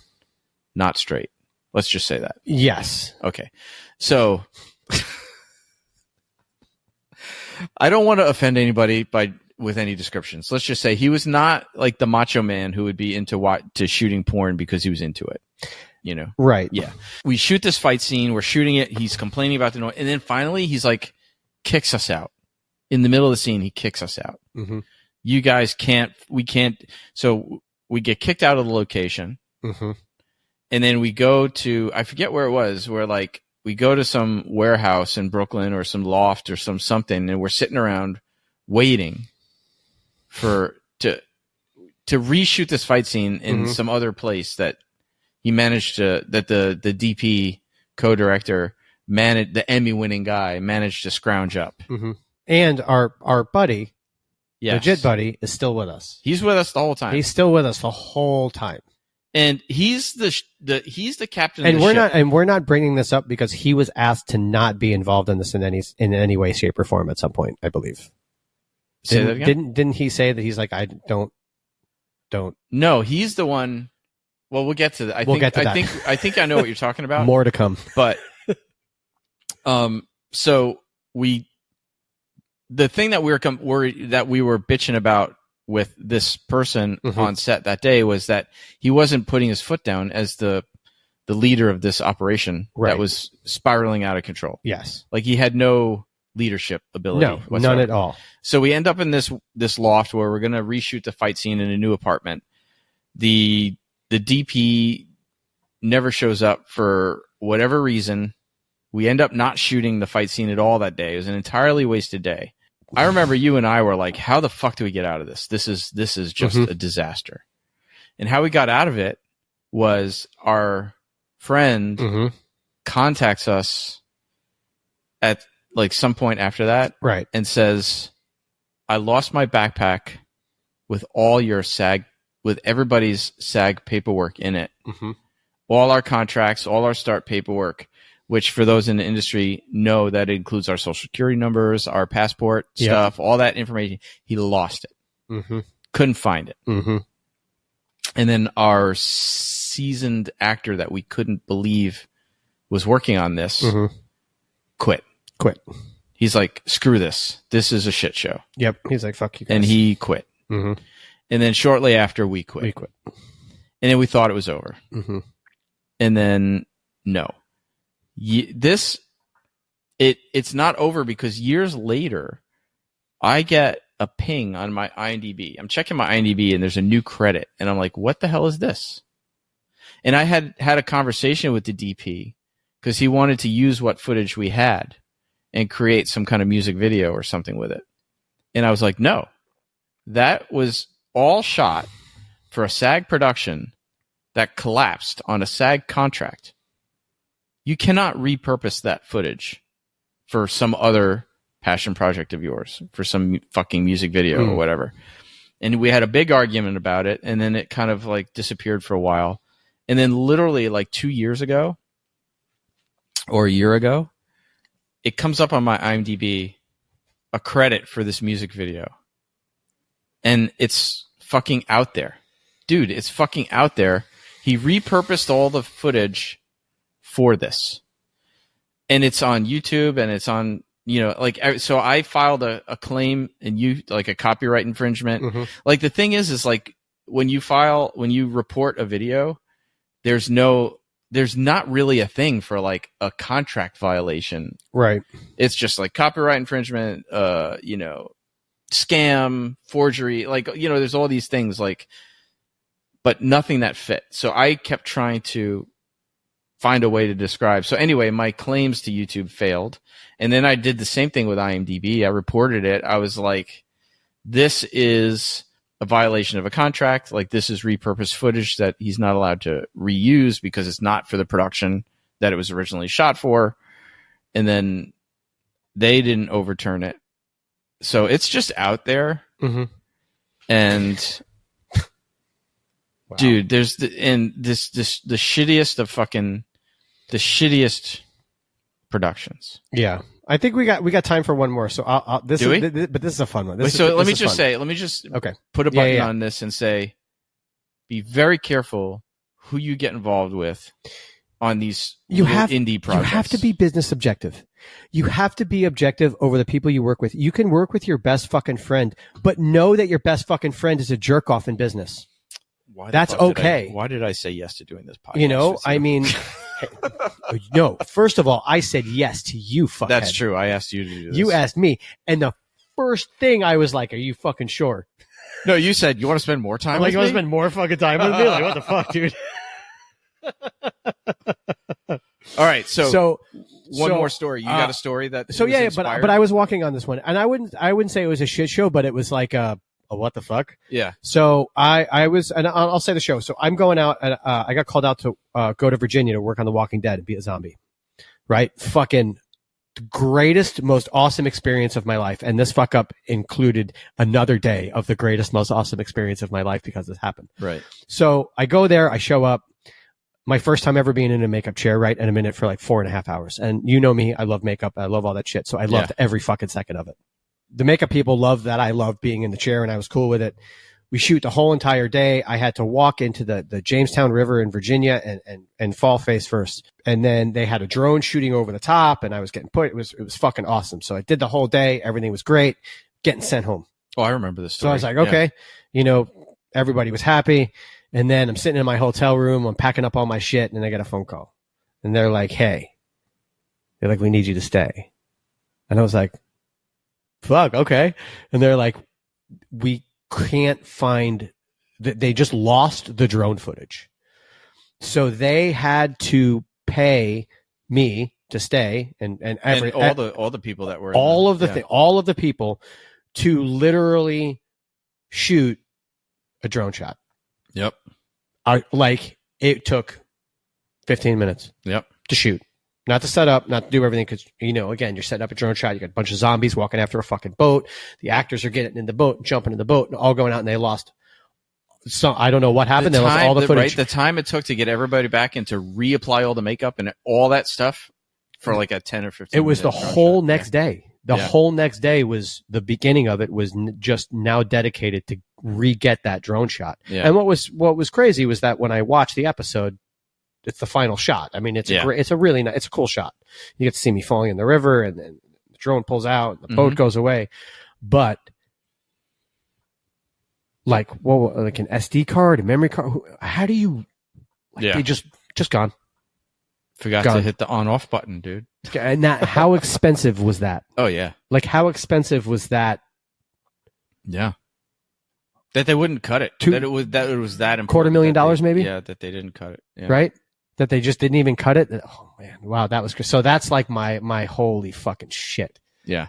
not straight. Let's just say that. Yes. Okay. So, I don't want to offend anybody with any descriptions. Let's just say he was not like the macho man who would be into shooting porn because he was into it. Right. Yeah. We shoot this fight scene. We're shooting it. He's complaining about the noise. And then finally he's kicks us out. In the middle of the scene, he kicks us out. You guys we can't. So we get kicked out of the location. And then we go to, I forget where it was, where we go to some warehouse in Brooklyn or some loft or something. And we're sitting around waiting to reshoot this fight scene in some other place that he managed to, that the DP co-director managed, the Emmy-winning guy managed to scrounge up. And our buddy, yes, legit buddy, is still with us. He's with us the whole time. He's still with us the whole time. And he's the captain. And of the ship. we're not bringing this up because he was asked to not be involved in this in any way, shape, or form at some point, I believe. Say that again? Didn't he say that he's like, I don't? No, he's the one. Well, we'll get to that. I think I know what you're talking about. More to come. But, so the thing that we were bitching about with this person on set that day was that he wasn't putting his foot down as the leader of this operation that was spiraling out of control. Yes. Like, he had no leadership ability. No, whatsoever. none at all. So we end up in this loft where we're going to reshoot the fight scene in a new apartment. The DP never shows up for whatever reason. We end up not shooting the fight scene at all that day. It was an entirely wasted day. I remember you and I were like, how the fuck do we get out of this? This is just a disaster. And how we got out of it was our friend contacts us like some point after that, right, and says, "I lost my backpack with all your SAG, with everybody's SAG paperwork in it, all our contracts, all our start paperwork." Which, for those in the industry, know that it includes our social security numbers, our passport stuff, all that information. He lost it. Couldn't find it. And then our seasoned actor that we couldn't believe was working on this quit. He's like, screw this. This is a shit show. Yep. He's like, fuck you guys. And he quit. And then shortly after, we quit. And then we thought it was over. And then, no. It's not over, because years later, I get a ping on my IMDb. I'm checking my IMDb and there's a new credit, and I'm like, what the hell is this? And I had a conversation with the DP because he wanted to use what footage we had and create some kind of music video or something with it. And I was like, no, that was all shot for a SAG production that collapsed on a SAG contract. You cannot repurpose that footage for some other passion project of yours, for some fucking music video or whatever. And we had a big argument about it, and then it kind of like disappeared for a while. And then literally like 2 years ago or a year ago, it comes up on my IMDb, a credit for this music video. And it's fucking out there. Dude, it's fucking out there. He repurposed all the footage for this, and it's on YouTube, and it's on, like, so I filed a claim, and like a copyright infringement. Like, the thing is like, when you report a video, there's not really a thing for like a contract violation, right? It's just like copyright infringement, scam, forgery, like, there's all these things, like, but nothing that fit. So I kept trying to find a way to describe. So anyway, my claims to YouTube failed. And then I did the same thing with IMDb. I reported it. I was like, this is a violation of a contract. Like, this is repurposed footage that he's not allowed to reuse because it's not for the production that it was originally shot for. And then they didn't overturn it. So it's just out there. And wow. Dude, there's the shittiest of fucking, the shittiest productions. Yeah. I think we got time for one more. So but this is a fun one. Let me just put a button on this and say, be very careful who you get involved with on these indie projects. You have to be business objective. You have to be objective over the people you work with. You can work with your best fucking friend, but know that your best fucking friend is a jerk off in business. That's okay. Why did I say yes to doing this podcast? I mean, no, first of all, I said yes to you, fuckhead. That's true. I asked you to do this. You asked me. And the first thing I was like, are you fucking sure? No, you said, you want to spend more time with me? You want to spend more fucking time with me? Like, what the fuck, dude? All right. So one more story. You got a story that but I was walking on this one, and I wouldn't say it was a shit show, but it was like a what the fuck? Yeah. So I was, and I'll say the show. So I'm going out, and I got called out to go to Virginia to work on The Walking Dead and be a zombie. Right? Fucking the greatest, most awesome experience of my life. And this fuck up included another day of the greatest, most awesome experience of my life because this happened. Right. So I go there, I show up. My first time ever being in a makeup chair, right? And I'm in it for like 4.5 hours. And you know me, I love makeup. I love all that shit. So I loved every fucking second of it. The makeup people love that I love being in the chair, and I was cool with it. We shoot the whole entire day. I had to walk into the Jamestown River in Virginia and fall face first. And then they had a drone shooting over the top, and I was getting put. It was fucking awesome. So I did the whole day. Everything was great. Getting sent home. Oh, I remember this story. So I was like, okay, everybody was happy. And then I'm sitting in my hotel room. I'm packing up all my shit, and I get a phone call. And they're like, hey, we need you to stay. And I was like, fuck, okay. And they're like, we can't find they just lost the drone footage. So they had to pay me to stay and all the people that were all of the people to literally shoot a drone shot. Yep. Like, it took 15 minutes. Yep. To shoot. Not to set up, not to do everything, because, again, you're setting up a drone shot. You got a bunch of zombies walking after a fucking boat. The actors are getting in the boat, jumping in the boat, and all going out, and they lost. So I don't know what happened. They lost all the footage. The time it took to get everybody back and to reapply all the makeup and all that stuff for like a 10 or 15 It was the whole next day. The whole next day was the beginning of it was just now dedicated to re-get that drone shot. Yeah. And what was crazy was that when I watched the episode, it's the final shot. I mean, it's a cool shot. You get to see me falling in the river, and then the drone pulls out, and the boat goes away. But like an SD card, a memory card. How do you? They just gone. Forgot to hit the on-off button, dude. And how expensive was that? Oh yeah. Like, how expensive was that? Yeah. That they wouldn't cut it. That it was that important. $250,000 maybe. Yeah, that they didn't cut it. Yeah. Right. That they just didn't even cut it. Oh man, wow, that was good. So that's like my holy fucking shit. Yeah.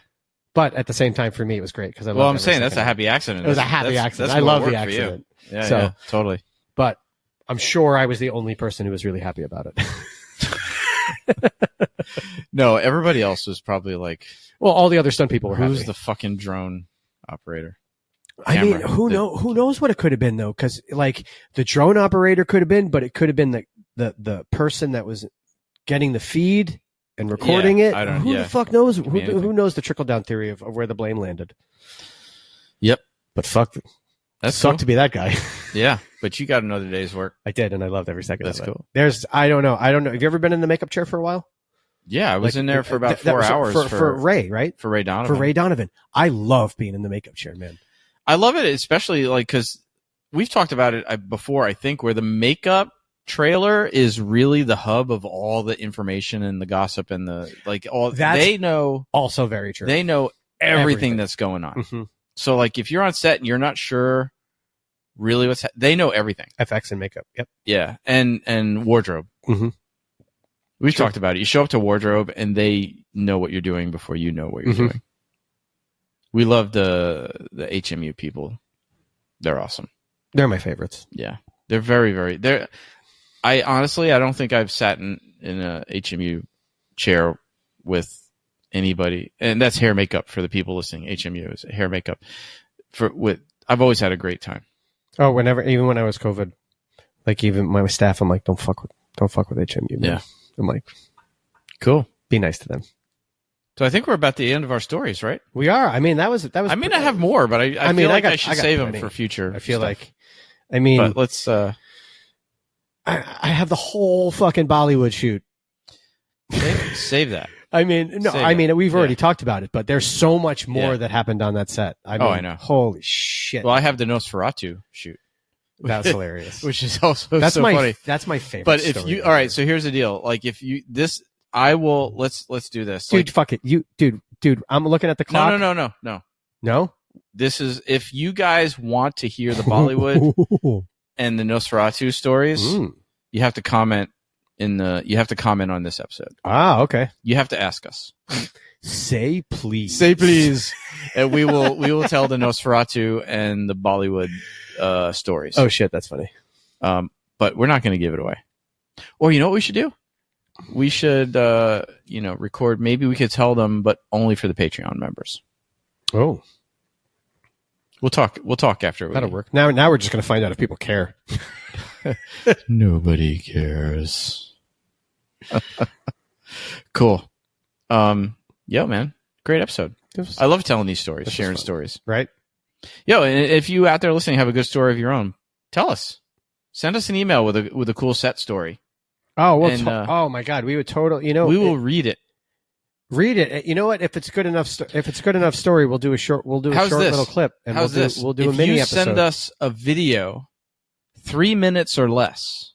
But at the same time, for me, it was great because I'm saying that's a happy accident. It was a happy accident. I love the accident. Yeah, so, yeah, totally. But I'm sure I was the only person who was really happy about it. No, everybody else was probably like, well, all the other stunt people were happy. Who's the fucking drone operator? I mean, who knows what it could have been though? Because like the drone operator could have been, but it could have been the person that was getting the feed and recording it. I don't. Who the fuck knows? Who knows the trickle down theory of where the blame landed? Yep. But fuck, that sucked to be that guy. Yeah, but you got another day's work. I did, and I loved every second. That's of it. cool. I don't know. Have you ever been in the makeup chair for a while? Yeah, I was in there for about 4 hours for Ray, right? For Ray Donovan. For Ray Donovan, I love being in the makeup chair, man. I love it, especially like because we've talked about it before. I think where the makeup trailer is really the hub of all the information and the gossip and they know. Also very true. They know everything that's going on. Mm-hmm. So like if you're on set and you're not sure really they know everything. FX and makeup. Yep. Yeah, and wardrobe. Mm-hmm. We've talked about it. You show up to wardrobe and they know what you're doing before you know what you're doing. We love the HMU people. They're awesome. They're my favorites. Yeah. They're very, very I don't think I've sat in a HMU chair with anybody, and that's hair makeup for the people listening. HMU is hair makeup I've always had a great time. Oh, even when I was COVID, like even my staff, I'm like, don't fuck with HMU. Man. Yeah. I'm like, cool. Be nice to them. So I think we're about the end of our stories, right? We are. I mean, that was. I mean, I have more, but I feel like I should save them for future. I feel stuff. but let's. I have the whole fucking Bollywood shoot. Save that. I mean, no. I mean, we've already talked about it, but there's so much more that happened on that set. I mean, I know. Holy shit. Well, I have the Nosferatu shoot. That's hilarious. Which is also funny. That's my favorite. But if you, all right, so here's the deal. Like if you I will. Let's do this, dude. Fuck it, dude. I'm looking at the clock. No. This is if you guys want to hear the Bollywood and the Nosferatu stories, you have to comment on this episode. Ah, okay. You have to ask us. Say please. And we will tell the Nosferatu and the Bollywood stories. Oh shit, that's funny. But we're not going to give it away. Or you know what we should do? We should, record. Maybe we could tell them, but only for the Patreon members. Oh, we'll talk after. That'll work. Now we're just going to find out if people care. Nobody cares. Cool. Yo, man, great episode. I love telling these stories, sharing stories. Right. Yo, and if you out there listening have a good story of your own, tell us. Send us an email with a cool set story. Oh, well, oh my God, we would totally. We will read it. Read it. You know what? If it's good enough, story, we'll do a short little clip, and we'll do a mini episode. Send us a video, 3 minutes or less,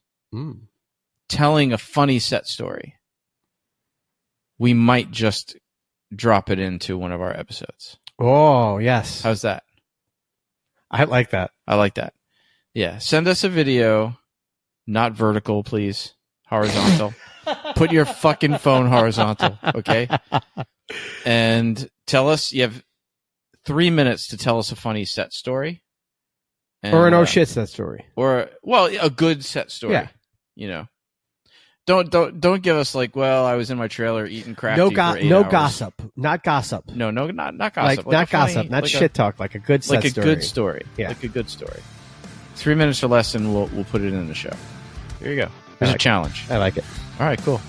telling a funny set story. We might just drop it into one of our episodes. Oh yes. How's that? I like that. Yeah. Send us a video, not vertical, please. Horizontal. Put your fucking phone horizontal, okay? And tell us, you have 3 minutes to tell us a funny set story. And, or an oh shit set story. Or, well, a good set story. Yeah. Don't give us like, well, I was in my trailer eating crafty for 8 hours. No gossip, not gossip. No, not gossip. Not gossip, not shit talk. Like a good set story. Good story. Yeah. Like a good story. 3 minutes or less, and we'll put it in the show. Here you go. Here's a challenge. I like it. All right, cool.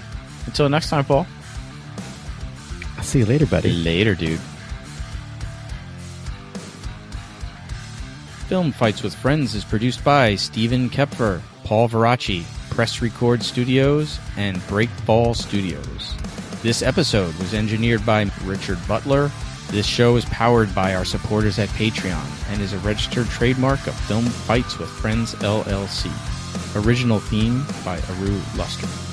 Until next time, Paul. I'll see you later, buddy. Later, dude. Film Fights with Friends is produced by Stephen Koepfer, Paul Varacchi, Press Record Studios, and Breakfall Studios. This episode was engineered by Richard Butler. This show is powered by our supporters at Patreon and is a registered trademark of Film Fights with Friends, LLC. Original theme by Ahrue Luster.